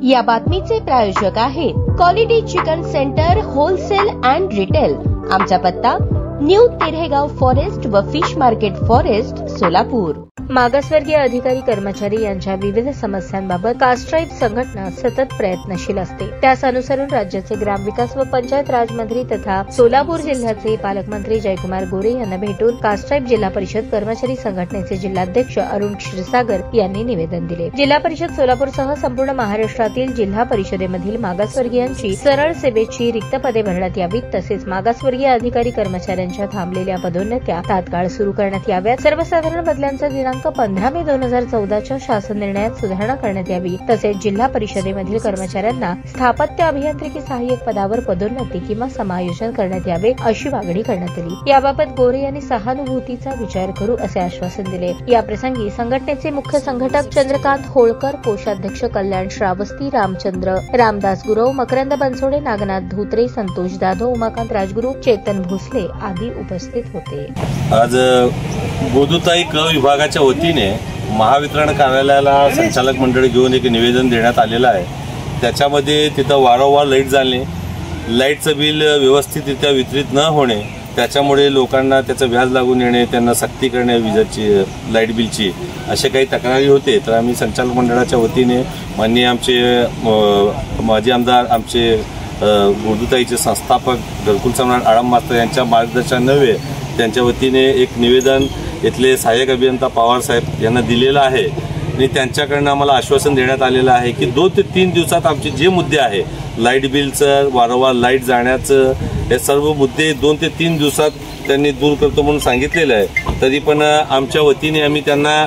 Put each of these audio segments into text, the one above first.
या बातमीचे प्रायोजक आहेत quality chicken centre wholesale and retail. आमचा पत्ता न्यू तिरेगाव फॉरेस्ट व फिश मार्केट फॉरेस्ट सोलापूर। मागासवर्गीय अधिकारी कर्मचारी यांच्या विविध समस्यांबाबत कास्ट्राईब संघटना सतत प्रयत्नशील असते। त्यास अनुसरून राज्याचे ग्रामविकास व पंचायत राज मंत्री तथा सोलापूर जिल्ह्याचे पालकमंत्री जयकुमार गोरे यांना भेटून कास्ट्राईब जिल्हा परिषद कर्मचारी संघटनेचे जिल्हाध्यक्ष अरुण क्षीरसागर यांनी निवेदन दिले। जिल्हा परिषद सोलापूरसह संपूर्ण महाराष्ट्रातील जिल्हा परिषदेमधील मागासवर्गीयांची सरळ सेवेची रिक्त पदे भरण्यात यावीत, तसेच मागासवर्गीय अधिकारी कर्मचाऱ्यांच्या थांबलेल्या पदोन्नत्या तात्काळ सुरू करण्यात याव्यात। सर्वसाधारण बदल्यांचा दिनांक 15 मे 2014च्या शासन निर्णयात सुधारणा करण्यात यावी, तसेच जिल्हा परिषदेमधील कर्मचाऱ्यांना स्थापत्य अभियांत्रिकी सहाय्यक पदावर पदोन्नती किंवा समायोजन करण्यात यावे अशी मागणी करण्यात आली। याबाबत गोरे यांनी सहानुभूतीचा विचार करू असे आश्वासन दिले। या प्रसंगी संघटनेचे मुख्य संघटक चंद्रकांत होळकर, कोषाध्यक्ष कल्याण श्रावस्ती, रामचंद्र रामदास गुरव, मकरंद बनसोडे, नागनाथ धोत्रे, संतोष जाधव, उमाकांत राजगुरू, चेतन भोसले आदी उपस्थित होते। आज गोदुताई क विभागाच्या वतीने महावितरण कार्यालयाला संचालक मंडळ घेऊन एक निवेदन देण्यात आलेलं आहे। त्याच्यामध्ये तिथं वारंवार लाईट जाणे, लाईटचं बिल व्यवस्थितरित्या वितरित न होणे, त्याच्यामुळे लोकांना त्याचं व्याज लागून येणे, त्यांना सक्ती करणे विजेची लाईट बिलची, असे काही तक्रारी होते। तर आम्ही संचालक मंडळाच्या वतीने माननीय आमचे माजी आमदार आमचे गोदुताईचे संस्थापक घरकुल सम्राट आळम मास्तर यांच्या मार्गदर्शनान्वये त्यांच्या वतीने एक निवेदन इथले सहाय्यक अभियंता पवार साहेब यांना दिलेलं आहे आणि त्यांच्याकडनं आम्हाला आश्वासन देण्यात आलेलं आहे की 2 ते 3 दिवसात आमचे जे मुद्दे आहे, लाईट बिलचं, वारंवार लाईट जाण्याचं, हे सर्व मुद्दे 2 ते 3 दिवसात त्यांनी दूर करतो म्हणून सांगितलेलं आहे। तरी पण आमच्या वतीने आम्ही त्यांना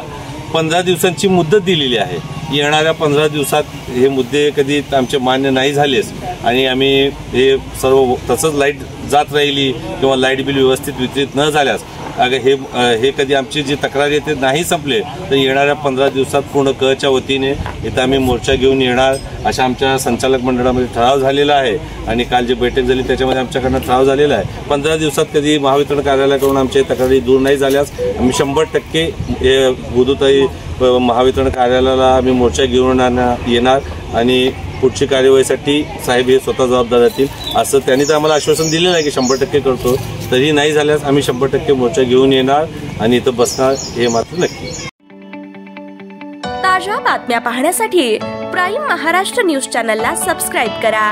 15 दिवसांची मुदत दिलेली आहे। येणाऱ्या 15 दिवसात हे मुद्दे कधी आमचे मान्य नाही झालेस आणि आम्ही हे सर्व तसंच लाईट जात राहिली किंवा लाईट बिल व्यवस्थित वितरित न झाल्यास हे कधी आमची जी तक्रार येते नाही संपले तर येणाऱ्या 15 दिवसात पूर्ण कच्या वतीने इथं आम्ही मोर्चा घेऊन येणार अशा आमच्या संचालक मंडळामध्ये ठराव झालेला आहे आणि काल जी बैठक झाली त्याच्यामध्ये आमच्याकडनं ठराव झालेला आहे। 15 दिवसात कधी महावितरण कार्यालयाकडून आमच्या तक्रारी दूर नाही झाल्यास आम्ही 100% गोदुताई महावितरण कार्यालयाला आम्ही मोर्चा घेऊन येणार आणि पुढची कार्यवाहीसाठी साहेब हे स्वतः जबाबदार राहतील असं त्यांनी तर आम्हाला आश्वासन दिलेलं आहे की 100% करतो। तरी नाही झाल्यास आम्ही 100% मोर्चा घेऊन येणार आणि इथं बसणार हे मात्र नक्की। ताज्या बातम्या पाहण्यासाठी प्राईम महाराष्ट्र न्यूज चॅनलला सबस्क्राईब करा।